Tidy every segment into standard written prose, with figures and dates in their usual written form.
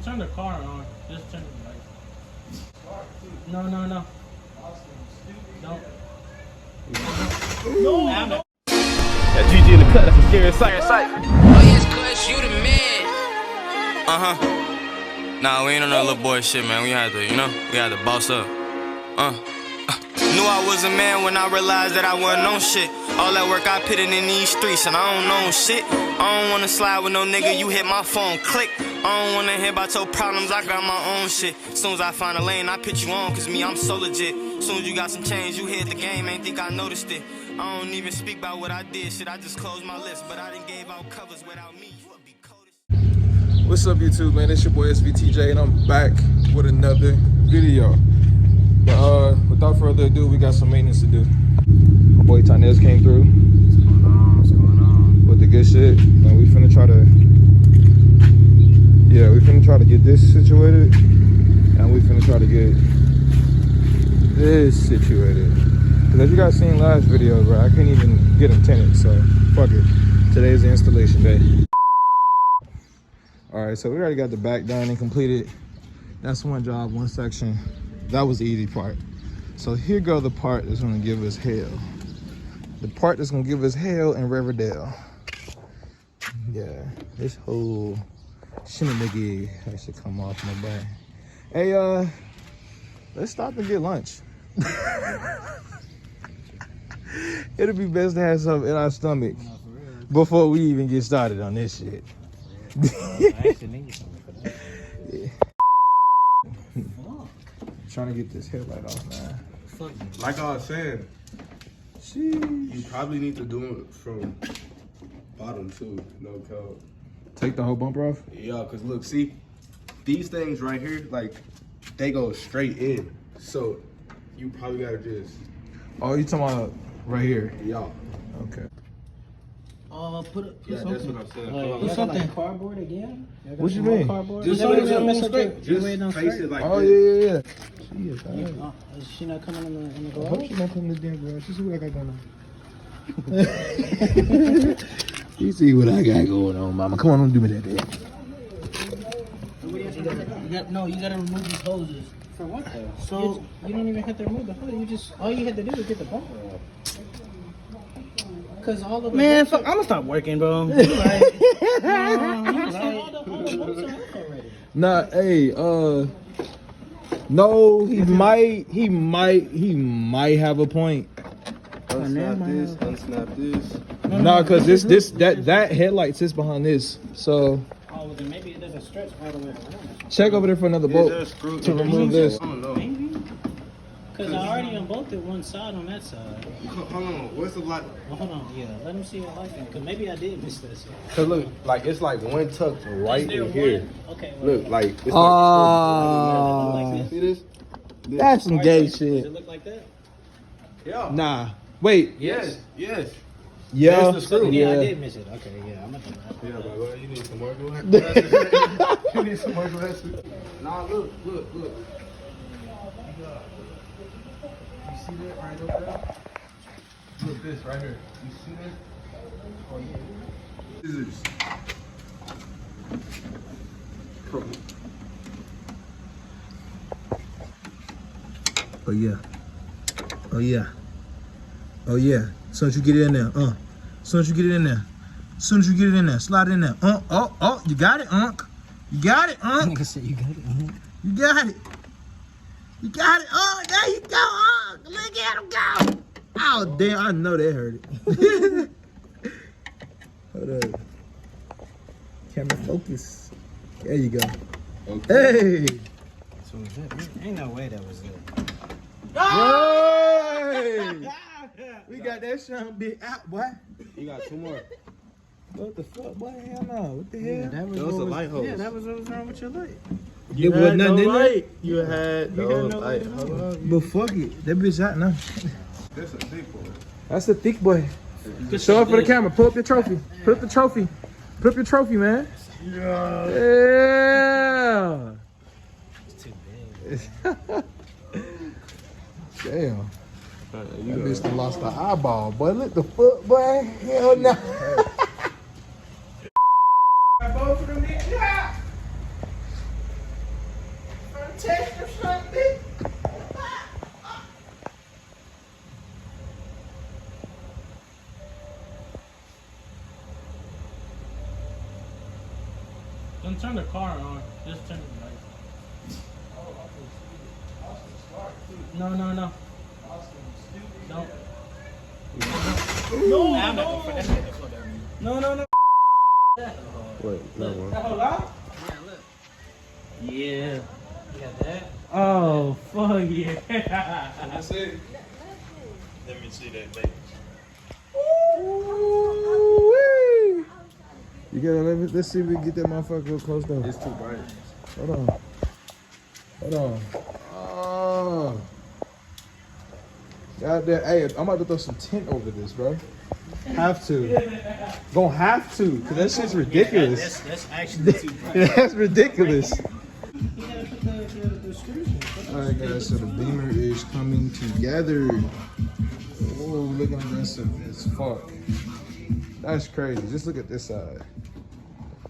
turn the car on. Just turn the light. No. Don't. No. That GG in the cut, that's a scary sight. Oh yes, cuz you the man. Nah, we ain't on that little boy shit, man. We had to, we had to boss up. Knew I was a man when I realized that I wasn't on shit. All that work I put in these streets and I don't know shit. I don't wanna slide with no nigga, you hit my phone, click. I don't wanna hear about your problems, I got my own shit. Soon as I find a lane, I put you on, cause me, I'm so legit. Soon as you got some change, you hit the game, ain't think I noticed it. I don't even speak about what I did, shit, I just closed my lips. But I done gave out covers without me, you would be coldest. What's up, YouTube, man? It's your boy SVT.J, and I'm back with another video. But without further ado, we got some maintenance to do. My boy Tanez came through. What's going on? With the good shit, and we finna try to, get this situated, and we finna try to get this situated. Cause as you guys seen last video, bro, I couldn't even get them tinted, so fuck it. Today's the installation day. All right, so we already got the back done and completed. That's one job, one section. That was the easy part. So here go the part that's gonna give us hell. The part that's gonna give us hell in Riverdale. Yeah, this whole shinamiggy that should come off my back. Hey, let's stop and get lunch. It'll be best to have something in our stomach before we even get started on this shit. I actually need something for that. Yeah. Trying to get this headlight off, man. Like I was saying, you probably need to do it from bottom too, no code. Take the whole bumper off? Yeah, cause look, see, these things right here, like, they go straight in. So you probably gotta just. Oh, you talking about right here? Yeah. Okay. Put Yeah, that's what I'm saying. Put something. Like cardboard again? What you mean? Cardboard? Just Just face it like Oh, this. yeah. She is, all right. Is she not coming in the I hope garage? she don't come in the damn garage. She see what I got going on. You see what I got going on, mama. Come on, don't do me that, baby. You gotta remove these hoses. For what though? So you don't even have to remove the hose. All you had to do was get the bumper off. Cause all of the Man, fuck, I'm gonna stop working, bro. All the hoses are off already. Nah, hey, no, he might have a point. Unsnap this, unsnap this. Nah, cause that headlight sits behind this. So Oh, then maybe it doesn't stretch all the way around. check over there for another bolt to remove this. I don't know. Maybe. Cause I already unbolted one side on that side. Hold on, where's the light? Well, hold on, yeah. Let him see what light is. Cause maybe I did miss this. Cause look, like it's like one tucked right in here. Okay. Well, Look, like it's like see this? That's some gay Does shit. it look like that? Yeah. Nah, wait. Yes. Yeah. There's the screw. Yeah, I did miss it. Okay, yeah. I'm gonna do that. Yeah, but well, you need some more glasses. You need some more glasses. Nah, look. You see that right up there? Look, this right here. You see that? Oh, yeah. Scissors. Oh yeah. As soon as you get it in there, As soon as you get it in there. As soon as you get it in there, slide it in there. Oh, you got it, You got it, Nigga said you got it. You got it. You got it. Oh, there you go, Look at him go. Oh, damn, I know that hurt it. Hold up. Camera focus. There you go. Okay. Hey. So ain't no way that was good. Hey. We got that Sean big out, boy. You got two more. What the fuck, boy? Hell no. What the hell? That was Those are what light hose. Yeah, that was what was wrong with your light. There was nothing in there. You had You got no light. light. But fuck it. That bitch out now. That's a big boy. That's a thick boy. Show it for the camera. Pull up your trophy. Put up the trophy. Put up your trophy, man. Yeah. Yeah. It's too big. Damn. That bitch done lost the eyeball, boy. Look the foot, boy. Hell no. turn the car on. Just turn the light. No. No. No. Wait, no one. Yeah. You got that? Oh, fuck yeah. That's it. Let me see that thing. You gotta let's see if we can get that motherfucker real close though. It's too bright. Hold on. Oh. God damn. Hey, I'm about to throw some tint over this, bro. Have to. Gonna have to, cause that shit's ridiculous. That's actually too bright. That's ridiculous. You gotta put the screws in. Alright guys, so the beamer is coming together. Oh, looking aggressive as fuck. That's crazy. Just look at this side.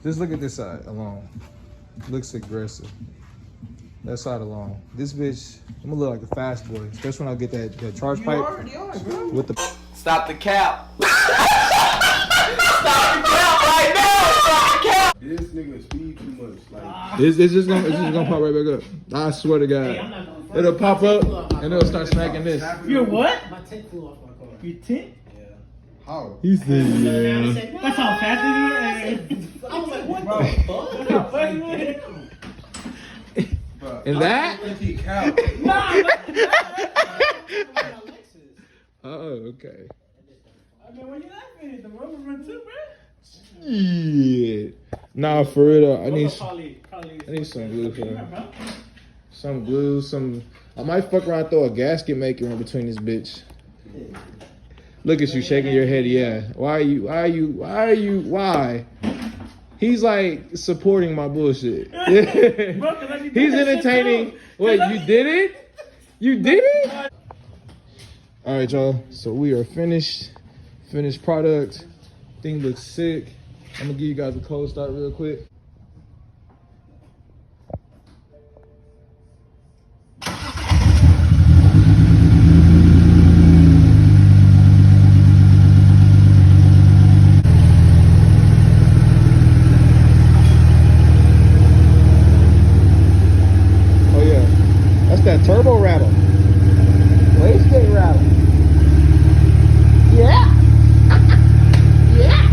Just look at this side alone. Looks aggressive. That side alone. This bitch, I'm gonna look like a fast boy, especially when I get that charge pipe. You already are, bro. With the Stop the cap. Stop the cap right now. Stop the cap. This nigga speed too much. Like, it's just gonna pop right back up. I swear to God. It'll pop up and it'll start smacking this. You're what? My tint flew off my car. Your tint? how? He said, yeah. That's how fast it is. I was like, what the fuck? And that? Oh, okay. I mean, when you laughing at the rubber run too, bro. Yeah. Nah, for real though. I need Probably some glue for that. Some glue, I might fuck around and throw a gasket maker in between this bitch. Look at you shaking your head, yeah. Why? He's like supporting my bullshit. He's entertaining. Wait, you did it? You did it? All right, y'all. So we are finished. Finished product. Thing looks sick. I'm gonna give you guys a cold start real quick. That turbo rattle. Wastegate rattle. Yeah. Yeah.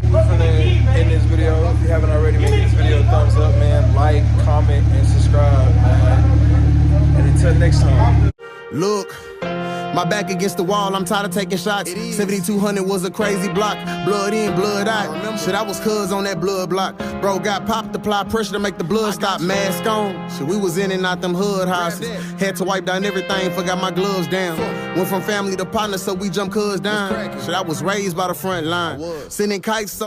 We're gonna end this video. If you haven't already, make this video a thumbs up, man. Like, comment, and subscribe, man. And until next time. Look, my back against the wall, I'm tired of taking shots. 7200 was a crazy block. Blood in, blood out. Shit, I was cuz on that blood block. Bro got popped, apply pressure to make the blood stop. Mask on. Shit, we was in and out them hood houses. Had to wipe down everything, forgot my gloves down. Went from family to partner, so we jumped cuz down. Shit, I was raised by the front line. Sending kites.